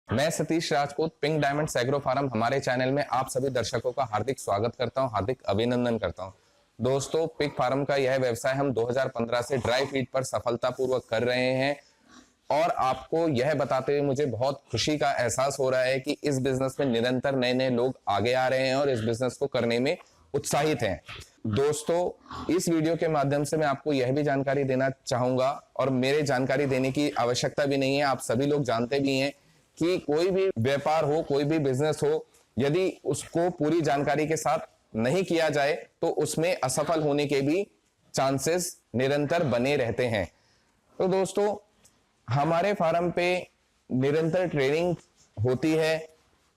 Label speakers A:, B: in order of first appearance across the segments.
A: मैं Satish Rajput pink diamonds agro farm हमारे channel में आप सभी दर्शकों का हार्दिक स्वागत करता हूं, हार्दिक अभिनंदन करता हूं। दोस्तों, पिग फार्म का यह व्यवसाय हम 2015 से ड्राई फीड पर सफलतापूर्वक कर रहे हैं और आपको यह बताते हुए मुझे बहुत खुशी का एहसास हो रहा है कि इस बिजनेस में निरंतर नए नए लोग आगे आ रहे हैं और इस बिजनेस को करने में उत्साहित हैं। दोस्तों, इस वीडियो के माध्यम से मैं आपको यह भी जानकारी देना चाहूंगा और मेरे जानकारी देने की आवश्यकता भी नहीं है, आप सभी लोग जानते भी हैं कि कोई भी व्यापार हो, कोई भी बिजनेस हो, यदि उसको पूरी जानकारी के साथ नहीं किया जाए तो उसमें असफल होने के भी चांसेस निरंतर बने रहते हैं। तो दोस्तों, हमारे फार्म पे निरंतर ट्रेनिंग होती है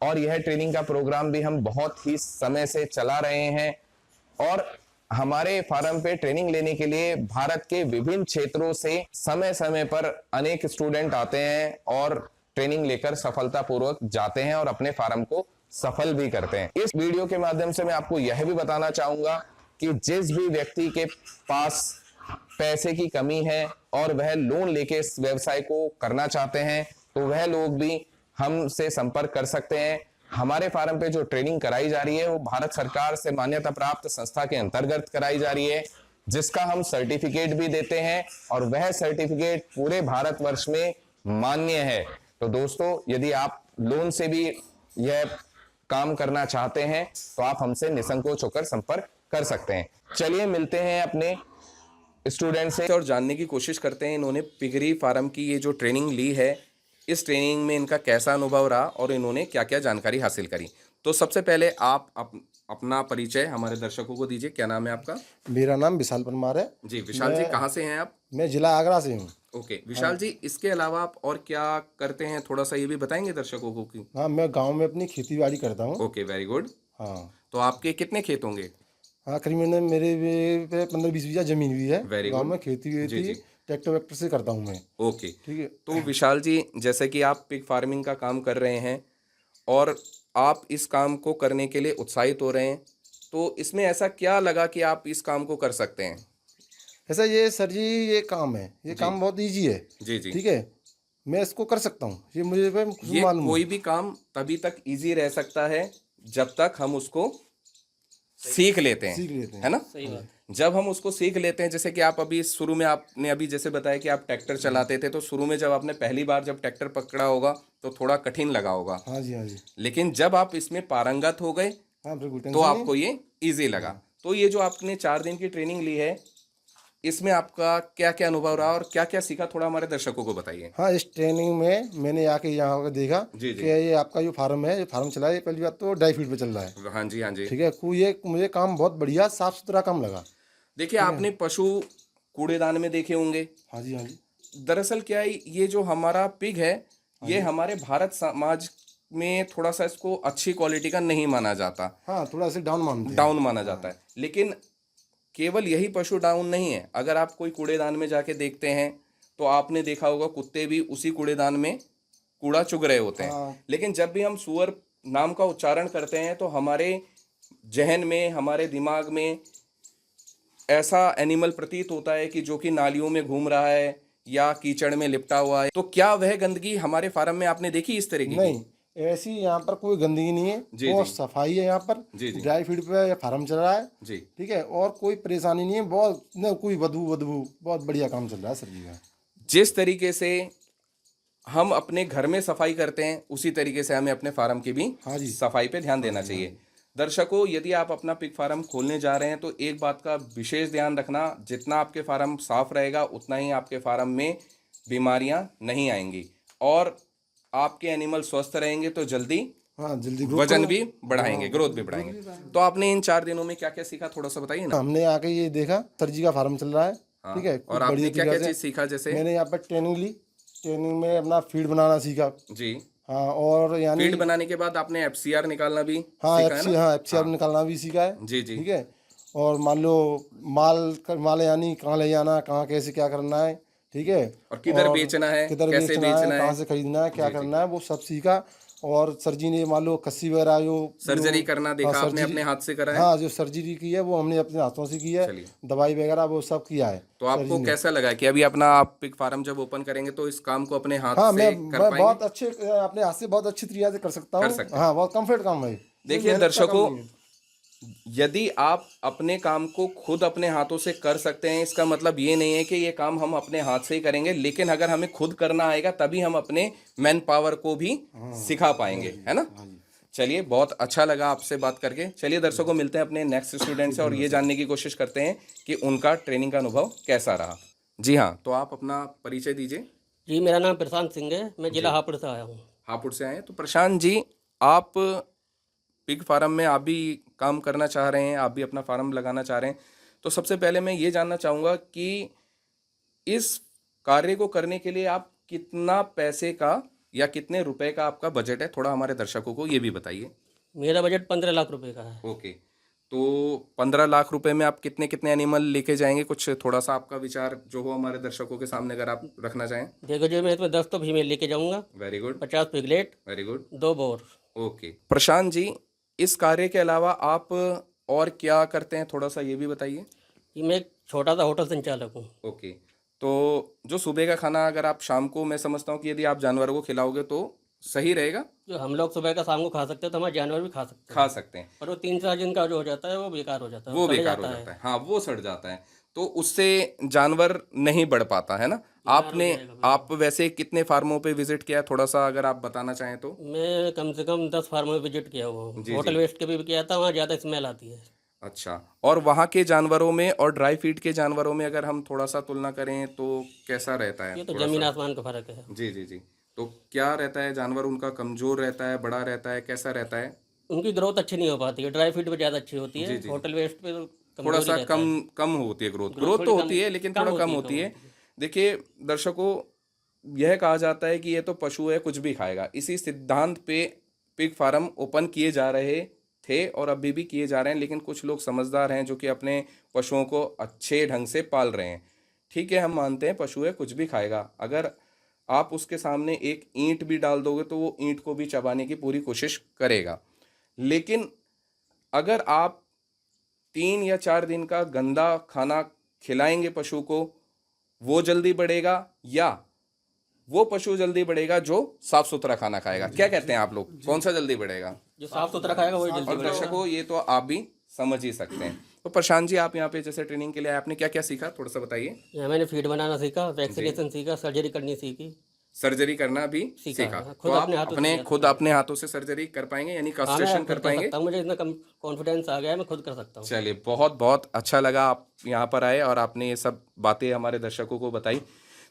A: और यह ट्रेनिंग का प्रोग्राम भी हम बहुत ही समय से चला रहे हैं और हमारे फार्म पे ट्रेनिंग लेने के लिए भारत के विभिन्न क्षेत्रों से समय समय पर अनेक स्टूडेंट आते हैं और ट्रेनिंग लेकर सफलतापूर्वक जाते हैं और अपने फार्म को सफल भी करते हैं। इस वीडियो के माध्यम से मैं आपको यह भी बताना चाहूंगा कि जिस भी व्यक्ति के पास पैसे की कमी है और वह लोन लेके इस व्यवसाय को करना चाहते हैं तो वह लोग भी हमसे संपर्क कर सकते हैं। हमारे फार्म पे जो ट्रेनिंग कराई जा रही है वो भारत सरकार से मान्यता प्राप्त संस्था के अंतर्गत कराई जा रही है, जिसका हम सर्टिफिकेट भी देते हैं और वह सर्टिफिकेट पूरे भारतवर्ष में मान्य है। तो दोस्तों, यदि आप लोन से भी यह काम करना चाहते हैं तो आप हमसे निसंकोच होकर संपर्क कर सकते हैं। चलिए मिलते हैं अपने स्टूडेंट से और जानने की कोशिश करते हैं इन्होंने पिगरी फार्म की ये जो ट्रेनिंग ली है, इस ट्रेनिंग में इनका कैसा अनुभव रहा और इन्होंने क्या क्या जानकारी हासिल करी। तो सबसे पहले आप अपना परिचय हमारे दर्शकों को दीजिए। क्या नाम है आपका?
B: मेरा नाम विशाल परमार है
A: जी विशाल जी, कहाँ से हैं आप?
B: मैं जिला आगरा से हूँ।
A: ओके विशाल जी, इसके अलावा आप और क्या करते हैं, थोड़ा सा ये भी बताएंगे दर्शकों को कि?
B: हाँ, मैं गांव में अपनी खेती बाड़ी करता हूँ।
A: Okay, very good.
B: हाँ
A: तो आपके कितने खेत होंगे?
B: हाँ, करीबन मेरे पे 15-20 बीघा जमीन भी है।
A: Very
B: गांव
A: good।
B: में खेती हुई
A: जी
B: थी,
A: जी,
B: ट्रैक्टर वैक्टर से करता हूँ मैं।
A: ओके।
B: ठीक है।
A: तो विशाल जी, जैसे कि आप पिग फार्मिंग का काम कर रहे हैं और आप इस काम को करने के लिए उत्साहित हो रहे हैं, तो इसमें ऐसा क्या लगा कि आप इस काम को कर सकते हैं?
B: ऐसा ये सर जी, ये काम है, ये
A: जी
B: काम बहुत ईजी है।
A: जी जी,
B: ठीक है, मैं इसको कर सकता हूँ, ये मुझे
A: ये
B: मालूम
A: कोई
B: है।
A: भी काम तभी तक इजी रह सकता है जब तक हम उसको सीख लेते हैं,
B: सीख लेते हैं।
A: है ना?
C: सही बात।
A: जब हम उसको सीख लेते हैं, जैसे कि आप अभी शुरू में आपने अभी जैसे बताया कि आप ट्रैक्टर चलाते थे, तो शुरू में जब आपने पहली बार जब ट्रैक्टर पकड़ा होगा तो थोड़ा कठिन लगा होगा,
B: हाँ जी, हाँ जी।
A: लेकिन जब आप इसमें पारंगत हो गए
B: हाँ, बिल्कुल
A: तो
B: टेंशन नहीं।
A: आपको ये इजी लगा। तो ये जो आपने 4 दिन की ट्रेनिंग ली है, इसमें आपका क्या क्या अनुभव रहा और क्या क्या सीखा, थोड़ा हमारे दर्शकों को बताइए।
B: हाँ, इस ट्रेनिंग में मैंने आके यहाँ पर देखा
A: जी जी,
B: कि ये आपका जो फार्म है, ये फार्म चला है, ये पहली बात तो ड्राई फीड पे चल रहा है।
A: हाँ जी हाँ जी।
B: ठीक है, ये मुझे काम बहुत बढ़िया साफ सुथरा काम लगा।
A: देखिए, आपने पशु कूड़ेदान में देखे होंगे।
B: हाँ जी, हाँ जी।
A: दरअसल क्या है, ये जो हमारा पिग है, ये हमारे भारत समाज में थोड़ा सा इसको अच्छी क्वालिटी का नहीं माना जाता,
B: हाँ, थोड़ा सा डाउन मानते हैं।
A: डाउन माना जाता है। लेकिन केवल यही पशु डाउन नहीं है, अगर आप कोई कूड़ेदान में जाके देखते हैं तो आपने देखा होगा कुत्ते भी उसी कूड़ेदान में कूड़ा चुग रहे होते हैं।
B: हाँ।
A: लेकिन जब भी हम सुअर नाम का उच्चारण करते हैं तो हमारे जहन में, हमारे दिमाग में ऐसा एनिमल प्रतीत होता है कि जो कि नालियों में घूम रहा है या कीचड़ में लिपटा हुआ है। तो क्या वह गंदगी हमारे फार्म में आपने देखी इस तरीके की?
B: नहीं, ऐसी यहाँ पर कोई गंदगी नहीं है।
A: जी
B: बहुत
A: जी,
B: सफाई है यहाँ पर।
A: जी जी,
B: ड्राई फीड पे फार्म चल रहा है।
A: जी।
B: ठीक है, और कोई परेशानी नहीं है। बहुत न कोई बदबू, बहुत बढ़िया काम चल रहा है सर जी का।
A: जिस तरीके से हम अपने घर में सफाई करते हैं उसी तरीके से हमें अपने फार्म की भी
B: हाँ जी।
A: सफाई पे ध्यान देना चाहिए। दर्शकों, यदि आप अपना पिग फार्म खोलने जा रहे हैं तो एक बात का विशेष ध्यान रखना, जितना आपके फार्म साफ रहेगा उतना ही आपके फार्म में बीमारियां नहीं आएंगी और आपके एनिमल स्वस्थ रहेंगे तो जल्दी
B: हाँ, जल्दी
A: वजन भी बढ़ाएंगे, ग्रोथ भी बढ़ाएंगे। तो आपने इन 4 दिनों में क्या क्या सीखा, थोड़ा सा बताइए ना।
B: हमने आके ये देखा सर जी का फार्म चल रहा है।
A: हाँ,
B: ठीक है,
A: और
B: खूब
A: आपने
B: बढ़िया
A: क्या क्या
B: तरीके
A: चीज
B: से
A: सीखा? जैसे
B: मैंने यहाँ पर ट्रेनिंग ली। ट्रेनिंग में अपना फीड बनाना सीखा।
A: जी,
B: हाँ, और यानी
A: फीड बनाने के बाद आपने एफसीआर निकालना भी
B: हाँ,
A: सीखा है ना?
B: हाँ, एफसीआर निकालना भी सीखा है।
A: जी जी,
B: ठीक है, और मान लो माल यानी कहाँ ले जाना, कहाँ कैसे क्या करना है, ठीक है।
A: और किधर बेचना है,
B: किधर
A: कैसे
B: बेचना है,
A: बेचना है।
B: कहाँ से खरीदना है, क्या करना है, वो सब सीखा। और सर जी ने मान लो कस्सी वगैरह
A: सर्जरी करना
B: हाँ,
A: देखा आपने,
B: सर्जरी,
A: अपने हाथ से करा है।
B: हाँ जो सर्जरी की है वो हमने अपने हाथों से की है।
A: चलिए,
B: दवाई वगैरह वो सब किया है
A: तो
B: सर
A: आपको
B: जी ने।
A: कैसा लगा कि अभी अपना आप पिग फार्म जब ओपन करेंगे तो इस काम को अपने हाथ
B: हाँ
A: से कर
B: मैं
A: पाएंगे?
B: बहुत अच्छे अपने हाथ से बहुत अच्छी तरीके से कर सकता
A: कर
B: हूँ।
A: सकते हैं।
B: हाँ बहुत कम्फर्ट काम है, कोई
A: देखिए
B: मेहनत का काम
A: दर्शकों,
B: नहीं है।
A: यदि आप अपने काम को खुद अपने हाथों से कर सकते हैं, इसका मतलब ये नहीं है कि ये काम हम अपने हाथ से ही करेंगे, लेकिन अगर हमें खुद करना आएगा तभी हम अपने मैन पावर को भी सिखा पाएंगे, है ना।
B: हाँ जी।
A: चलिए, बहुत अच्छा लगा आपसे बात करके। चलिए दर्शकों, मिलते हैं अपने नेक्स्ट स्टूडेंट से और ये जानने की कोशिश करते हैं कि उनका ट्रेनिंग का अनुभव कैसा रहा। जी हाँ, तो आप अपना परिचय दीजिए।
C: जी, मेरा नाम प्रशांत सिंह है। मैं जिला
A: जी,
C: हापुड़ से आया हूँ।
A: हापुड़ से आए हैं। तो प्रशांत जी, आप पिग फार्म में आप भी काम करना चाह रहे हैं, आप भी अपना फार्म लगाना चाह रहे हैं, तो सबसे पहले मैं ये जानना चाहूँगा कि इस कार्य को करने के लिए आप कितना पैसे का या कितने रुपए का आपका बजट है, थोड़ा हमारे दर्शकों को ये भी बताइए।
C: मेरा बजट 15 लाख रुपए का है।
A: ओके, तो 15 लाख रुपए में आप कितने कितने एनिमल लेके जाएंगे, कुछ थोड़ा सा आपका विचार जो हो हमारे दर्शकों के सामने अगर आप रखना चाहें।
C: देखो जी, मैं इसमें 10 तो फीमेल लेके जाऊँगा,
A: very good,
C: 50 piglet,
A: very good.
C: 2 boar.
A: Okay Prashant ji, इस कार्य के अलावा आप और क्या करते हैं, थोड़ा सा ये भी बताइए।
C: कि मैं एक छोटा सा होटल संचालक हूँ।
A: ओके, तो जो सुबह का खाना अगर आप शाम को, मैं समझता हूँ कि यदि आप जानवरों को खिलाओगे तो सही रहेगा।
C: जो हम लोग सुबह का शाम को खा सकते हैं, तो हमारे जानवर भी खा सकते
A: खा
C: हैं।
A: सकते हैं।
C: और वो 3-4 दिन का जो हो जाता है वो बेकार हो जाता है,
A: वो
C: सड़
A: बेकार हो
C: जाता
A: जाता
C: है।
A: है, हाँ वो सड़ जाता है, तो उससे जानवर नहीं बढ़ पाता है ना।
C: बेकार हो
A: आपने,
C: जाएगा बिल्कुल।
A: आप वैसे कितने फार्मों पे विजिट किया, थोड़ा सा अगर आप बताना चाहें तो।
C: मैं कम से कम 10 फार्म में विजिट किया हुआ हूँ।
A: जी जी,
C: होटल वेस्ट के भी किया था, वहाँ ज़्यादा स्मेल आती है।
A: अच्छा। और वहाँ के जानवरों में और ड्राई फीड के जानवरों में अगर हम थोड़ा सा तुलना करें तो कैसा रहता है,
C: ये तो
A: थोड़ा
C: ज़मीन
A: सा।
C: आसमान का फ़र्क है।
A: जी जी जी, तो क्या रहता है, जानवर उनका कमजोर रहता है, बड़ा रहता है, कैसा रहता है।
C: उनकी ग्रोथ अच्छी नहीं हो पाती है। ड्राई फीड पे ज़्यादा अच्छी होती
A: जी
C: है,
A: जी,
C: होटल वेस्ट पे तो
A: थोड़ा
C: कमज़ोर ही
A: सा
C: रहता
A: कम
C: है।
A: कम होती है ग्रोथ,
C: ग्रोथ
A: ग्रोथ तो
C: थोड़ी
A: होती है लेकिन थोड़ा कम होती है।
C: होती है।
A: देखिए दर्शकों, यह कहा जाता है कि ये तो पशु है, कुछ भी खाएगा, इसी सिद्धांत पे पिग फार्म ओपन किए जा रहे थे और अभी भी किए जा रहे हैं, लेकिन कुछ लोग समझदार हैं जो कि अपने पशुओं को अच्छे ढंग से पाल रहे हैं। ठीक है, हम मानते हैं पशु है, कुछ भी खाएगा, अगर आप उसके सामने एक ईंट भी डाल दोगे तो वो ईंट को भी चबाने की पूरी कोशिश करेगा। लेकिन अगर आप 3 या 4 दिन का गंदा खाना खिलाएंगे पशु को, वो जल्दी बढ़ेगा या वो पशु जल्दी बढ़ेगा जो साफ सुथरा खाना खाएगा। क्या कहते हैं आप लोग, कौन सा जल्दी बढ़ेगा।
C: जो साफ सुथरा खाएगा वही जल्दी
A: और
C: बढ़ेगा।
A: दर्शकों, ये तो आप भी समझ ही सकते हैं। तो प्रशांत जी, आप यहाँ पे जैसे ट्रेनिंग के लिए आए, आपने क्या क्या सीखा, थोड़ा सा बताइए।
C: यहाँ मैंने फीड बनाना सीखा, वैक्सीनेशन सीखा, सर्जरी करनी सीखी।
A: सर्जरी करना भी
C: सीखा
A: सीखा,
C: है,
A: तो
C: खुद
A: आप
C: अपने हाथों से
A: अपने
C: किया था।
A: खुद अपने हाथों से सर्जरी कर पाएंगे, यानी
C: हाँ, मैं
A: कास्ट्रेशन कर
C: खुद कर
A: पाएंगे।
C: सकता हूँ, मुझे इतना कम कॉन्फिडेंस आ गया है, मैं खुद कर सकता हूँ।
A: चलिए, बहुत बहुत अच्छा लगा आप यहाँ पर आए और आपने ये सब बातें हमारे दर्शकों को बताई।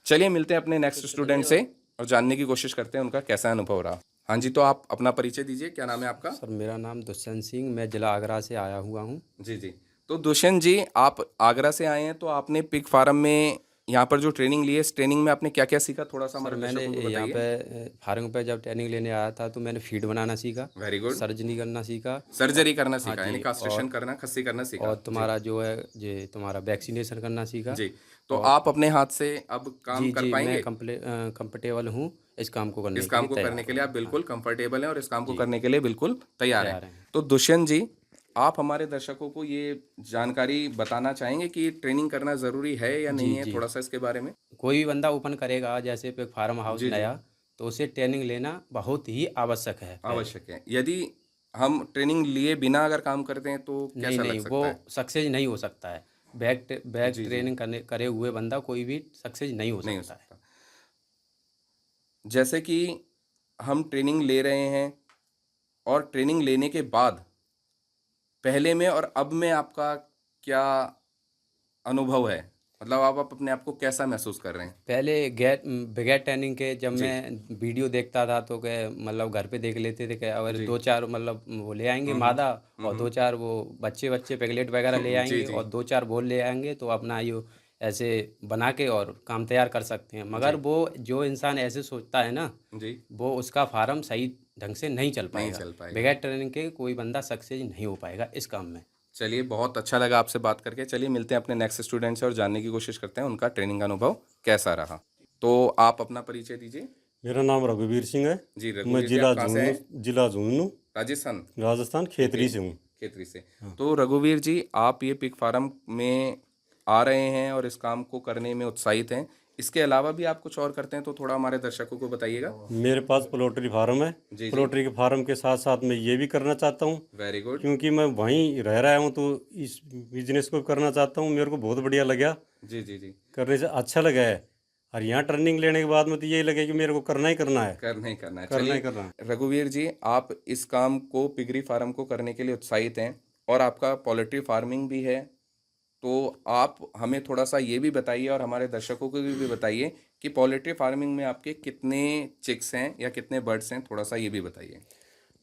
A: चलिए, मिलते हैं अपने नेक्स्ट स्टूडेंट से और जानने की कोशिश करते हैं उनका कैसा अनुभव रहा। हाँ जी, तो आप अपना परिचय दीजिए, क्या नाम है आपका।
D: सर मेरा नाम दुष्यंत सिंह, मैं जिला आगरा से आया हुआ हूँ।
A: जी जी, तो दुष्यंत जी, आप आगरा से आए हैं, तो आपने पिग फार्म में यहाँ पर जो ट्रेनिंग ली है, इस ट्रेनिंग में आपने क्या क्या सीखा, थोड़ा सा
D: सर
A: हमारे
D: मैंने
A: दर्शकों को
D: यहाँ
A: बताइए।
D: पे फार्म पे जब ट्रेनिंग लेने आया था तो मैंने फीड बनाना सीखा,
A: वेरी गुड,
D: सर्जरी करना सीखा,
A: सर्जरी करना सीखा,
D: हाँ
A: यानी
D: जी,
A: कास्ट्रेशन करना, खस्सी करना सीखा।
D: और तुम्हारा जो है ये तुम्हारा वैक्सीनेशन करना सीखा।
A: जी, तो आप अपने हाथ से अब काम
D: जी
A: कर
D: जी, मैं
A: पाएंगे।
D: कंफर्टेबल हूँ इस काम को करने
A: इस
D: के
A: काम
D: लिए
A: को करने
D: तैयार
A: के लिए आप
D: हूँ।
A: बिल्कुल कंफर्टेबल हैं और इस काम को
D: जी,
A: करने के लिए बिल्कुल तैयार
D: तैयार
A: हैं।
D: हैं।
A: तो दुष्यंत जी, आप हमारे दर्शकों को ये जानकारी बताना चाहेंगे कि ट्रेनिंग करना ज़रूरी है या
D: जी
A: नहीं है,
D: जी,
A: थोड़ा सा इसके बारे में।
D: कोई भी बंदा ओपन करेगा जैसे पे फार्म हाउस
A: जी जी,
D: नया, तो उसे ट्रेनिंग लेना बहुत ही आवश्यक है पहले।
A: आवश्यक है। यदि हम ट्रेनिंग लिए बिना अगर काम करते हैं तो
D: नहीं
A: कैसा लग
D: नहीं, वो
A: सकता है।
D: सक्सेस नहीं हो सकता है। बैक
A: जी जी,
D: ट्रेनिंग करे हुए बंदा कोई भी सक्सेस नहीं हो
A: नहीं हो
D: सकता है।
A: सकता। जैसे कि हम ट्रेनिंग ले रहे हैं और ट्रेनिंग लेने के बाद पहले में और अब में आपका क्या अनुभव है, मतलब आप अपने आप को कैसा महसूस कर रहे हैं।
D: पहले बगैर ट्रेनिंग के जब
A: जी
D: मैं वीडियो देखता था तो क्या मतलब घर पे देख लेते थे कि अगर
A: जी,
D: 2-4 मतलब वो ले आएंगे
A: हम्म
D: मादा, और
A: हम्म
D: 2-4 वो बच्चे बच्चे पैगलेट वगैरह ले
A: जी
D: आएंगे
A: जी
D: और 2-4 बोल ले आएंगे तो अपना ये ऐसे बना के और काम तैयार कर सकते हैं। मगर
A: जी
D: वो जो इंसान ऐसे सोचता है ना,
A: जी,
D: वो उसका फार्म सही ढंग से नहीं चल
A: नहीं
D: पाएगा।
A: चल पाएगा।
D: बगैर ट्रेनिंग के कोई बंदा सक्सेस नहीं हो पाएगा इस काम में।
A: चलिए, बहुत अच्छा लगा आपसे बात करके। चलिए मिलते हैं अपने नेक्स्ट स्टूडेंट से और जानने की कोशिश करते हैं उनका ट्रेनिंग का अनुभव कैसा रहा। तो आप अपना परिचय दीजिए।
E: मेरा नाम रघुवीर सिंह है।
A: जी
E: मैं
A: रघुवीर जी,
E: जिला
A: आप कहाँ से हैं?
E: झुंझुनू
A: राजस्थान
E: राजस्थान खेतरी से हूँ।
A: खेतरी से। तो रघुवीर जी, आप ये पिग फार्म में आ रहे हैं और इस काम को करने में उत्साहित हैं। इसके अलावा भी आप कुछ और करते हैं तो थोड़ा हमारे दर्शकों को बताइएगा।
E: मेरे पास पोल्ट्री फार्म है।
A: जी।
E: पोल्ट्री के फार्म के साथ साथ मैं ये भी करना चाहता हूँ,
A: वेरी गुड।
E: क्योंकि मैं वहीं रह रहा हूँ तो इस बिजनेस को करना चाहता हूँ। मेरे को बहुत बढ़िया लगा,
A: जी जी जी,
E: करने से अच्छा लगा है। और यहाँ ट्रेनिंग लेने के बाद में तो यही लगे कि मेरे को करना ही करना है,
A: करना ही करना है।
E: करना ही
A: चलिए
E: करना है।
A: रघुवीर जी, आप इस काम को पिगरी फार्म को करने के लिए उत्साहित हैं और आपका पोल्ट्री फार्मिंग भी है, तो आप हमें थोड़ा सा ये भी बताइए और हमारे दर्शकों को भी बताइए कि पोल्ट्री फार्मिंग में आपके कितने चिक्स हैं या कितने बर्ड्स हैं, थोड़ा सा ये भी बताइए।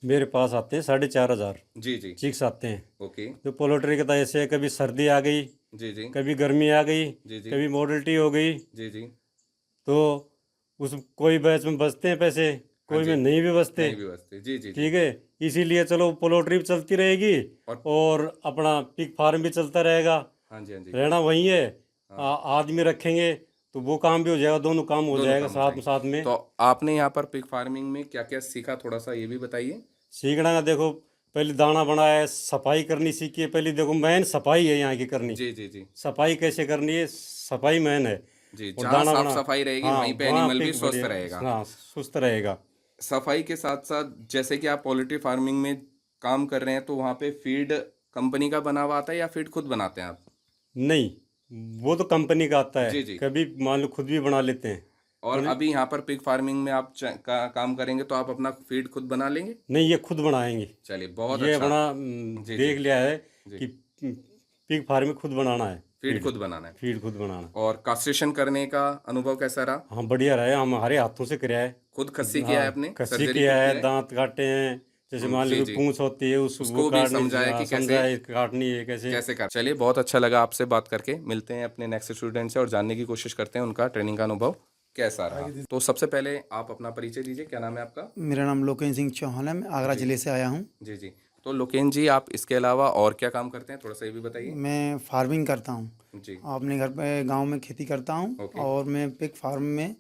E: मेरे पास आते हैं 4,500
A: जी जी।
E: चिक्स आते हैं।
A: ओके।
E: तो पोल्ट्री के तो ऐसे है, कभी सर्दी आ गई,
A: जी जी
E: कभी गर्मी आ गई,
A: जी जी
E: कभी मोडल्टी हो गई,
A: जी जी।
E: तो उस कोई बैच में बचते हैं पैसे, कोई
A: जी।
E: में नहीं भी बचते।
A: नहीं भी बचते। जी जी जी।
E: ठीक है, इसीलिए चलो पोल्ट्री भी चलती रहेगी और अपना पिग फार्म भी चलता रहेगा।
A: हाँ जी हाँ जी।
E: रहना वही है, आदमी रखेंगे तो वो काम भी हो जाएगा, दोनों काम हो
A: दोनों
E: जाएगा
A: काम हो
E: साथ साथ में।
A: तो आपने यहाँ पर पिग फार्मिंग में क्या क्या सीखा, थोड़ा सा ये भी बताइए।
E: सीखना का देखो, पहले दाना बनाया, सफाई करनी सीखी है। पहले देखो मेन सफाई है यहाँ की करनी।
A: जी जी जी
E: सफाई कैसे करनी है, सफाई मेन है।
A: जी।
E: और
A: जहाँ
E: दाना
A: साफ
E: बना,
A: सफाई रहेगी
E: हाँ,
A: वहीं पे
E: वहाँ
A: एनिमल भी
E: पिग
A: स्वस्थ
E: बढ़िया,
A: रहेगा।
E: हाँ, सुस्त रहेगा।
A: सफाई के साथ साथ जैसे कि आप पोल्ट्री फार्मिंग में काम कर रहे हैं तो वहाँ पे फीड कंपनी का बना हुआ आता है या फीड खुद बनाते हैं आप?
E: नहीं, वो तो कंपनी का आता है।
A: जी जी।
E: कभी मान लो खुद भी बना लेते हैं।
A: और अभी यहाँ पर पिग फार्मिंग में आप काम करेंगे तो आप अपना फीड खुद बना लेंगे?
E: नहीं, ये खुद बनाएंगे।
A: चलिए बहुत
E: ये
A: अच्छा।
E: अपना
A: जी
E: देख
A: जी
E: लिया है
A: जी।
E: कि पिग फार्म में खुद बनाना है,
A: फीड खुद बनाना है।
E: फीड खुद बनाना।
A: और कास्ट्रेशन करने का अनुभव कैसा रहा?
E: हाँ, बढ़िया रहा है, हमारे हाथों से कराया है।
A: खुद खस्सी किया है
E: हाँ,
A: आपने?
E: कस्सी
A: सर्जरी
E: किया
A: खुद
E: है, दांत काटे हैं। जैसे मान
A: जी
E: लो
A: जी।
E: पूंछ होती है
A: उसको
E: वो
A: भी
E: काटनी,
A: समझाया कि कैसे
E: समझाए काटनी है कैसे।
A: कैसे कर। चलिए बहुत अच्छा लगा आपसे बात करके। मिलते हैं अपने नेक्स्ट स्टूडेंट से और जानने की कोशिश करते हैं उनका ट्रेनिंग का अनुभव कैसा रहा। तो सबसे पहले आप अपना परिचय दीजिए, क्या नाम है आपका?
B: मेरा नाम लोकेन सिंह चौहान है, मैं आगरा जिले से आया हूँ।
A: जी जी। तो लोकेन जी, आप इसके अलावा और क्या काम करते हैं, थोड़ा सा ये भी बताइए।
B: मैं फार्मिंग करता हूँ,
A: जी।
B: अपने घर पे गांव में खेती करता हूँ।
A: ओके।
B: और मैं पिग फार्म में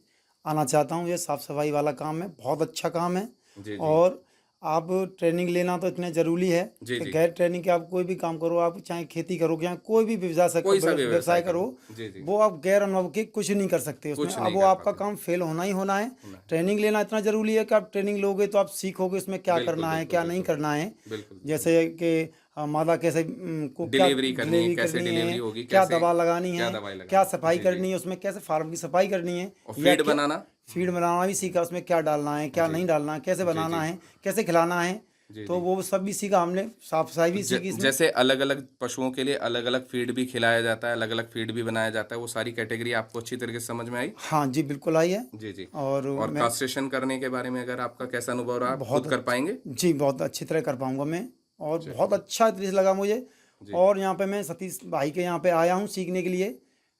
B: आना चाहता हूँ। ये साफ़ सफाई वाला काम है, बहुत अच्छा काम है।
A: जी जी
B: और आप ट्रेनिंग लेना तो इतने ज़रूरी है
A: जी
B: कि
A: जी।
B: गैर ट्रेनिंग के आप कोई भी काम करो, आप चाहे खेती करो, चाहे कोई भी
A: कोई सा भी
B: व्यवसाय
A: करो।
B: करो,
A: जी जी।
B: वो आप गैर अनुभव के कुछ नहीं कर सकते उसमें।
A: कुछ
B: अब
A: नहीं
B: वो
A: कर
B: आपका
A: पाते।
B: काम फेल होना ही होना है। ट्रेनिंग लेना इतना ज़रूरी है कि आप ट्रेनिंग लोगे तो आप सीखोगे इसमें क्या
A: बिल्कुल,
B: करना है,
A: बिल्कुल,
B: क्या नहीं
A: बिल्कुल।
B: करना है।
A: बिल्कुल।
B: जैसे कि मादा कैसे को क्या
A: डिलीवरी करनी है, कैसे
B: करनी
A: डिलीवरी
B: है,
A: होगी,
B: क्या
A: कैसे
B: दवा लगानी
A: क्या
B: है,
A: दवाई लगानी
B: क्या
A: है।
B: सफाई
A: जी, जी।
B: करनी है, उसमें कैसे फार्म की सफाई करनी है,
A: और
B: या
A: फीड
B: क्या
A: बनाना।
B: फीड बनाना भी सीखा, उसमें क्या डालना है, क्या नहीं डालना है, कैसे बनाना है, कैसे खिलाना है।
A: जी,
B: तो
A: जी।
B: वो सब भी सीखा हमने, साफ सफाई भी सीखी इसमें।
A: जैसे अलग अलग पशुओं के लिए अलग अलग फीड भी खिलाया जाता है, अलग अलग फीड भी बनाया जाता है, वो सारी कैटेगरी आपको अच्छी तरीके से समझ में आई?
B: हाँ जी, बिल्कुल आई है।
A: जी जी।
B: और
A: और
B: मैं
A: कास्ट्रेशन करने के बारे में अगर आपका कैसा अनुभव रहा, आप
B: बहुत
A: खुद कर पाएंगे?
B: जी, बहुत अच्छी तरह कर पाऊंगा मैं। और बहुत अच्छा दृश्य लगा मुझे। और यहाँ पे मैं सतीश भाई के यहाँ पे आया हूँ सीखने के लिए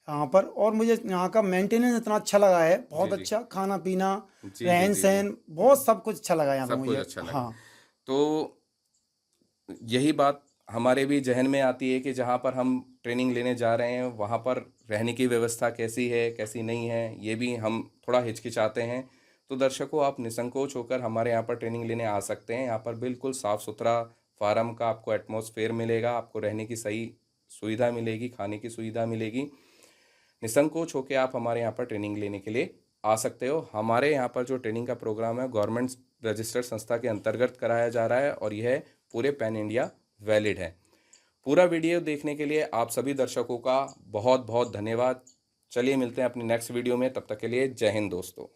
B: यहाँ पर। और मुझे यहाँ का मेंटेनेंस इतना अच्छा लगा है, बहुत
A: जी, जी।
B: अच्छा खाना पीना,
A: जी,
B: रहन
A: जी,
B: सहन, बहुत सब कुछ अच्छा लगा यहाँ पे
A: सब कुछ
B: मुझे।
A: अच्छा लगा।
B: हाँ,
A: तो यही बात हमारे भी जहन में आती है कि जहाँ पर हम ट्रेनिंग लेने जा रहे हैं वहाँ पर रहने की व्यवस्था कैसी है, कैसी नहीं है, ये भी हम थोड़ा हिचकिचाते हैं। तो दर्शकों, आप निसंकोच होकर हमारे यहाँ पर ट्रेनिंग लेने आ सकते हैं। यहाँ पर बिल्कुल साफ़ सुथरा फार्म का आपको एटमॉस्फेयर मिलेगा, आपको रहने की सही सुविधा मिलेगी, खाने की सुविधा मिलेगी। निसंकोच होकर आप हमारे यहाँ पर ट्रेनिंग लेने के लिए आ सकते हो। हमारे यहाँ पर जो ट्रेनिंग का प्रोग्राम है गवर्नमेंट रजिस्टर्ड संस्था के अंतर्गत कराया जा रहा है और यह पूरे पैन इंडिया वैलिड है। पूरा वीडियो देखने के लिए आप सभी दर्शकों का बहुत बहुत धन्यवाद। चलिए मिलते हैं अपनी नेक्स्ट वीडियो में, तब तक के लिए जय हिंद दोस्तों।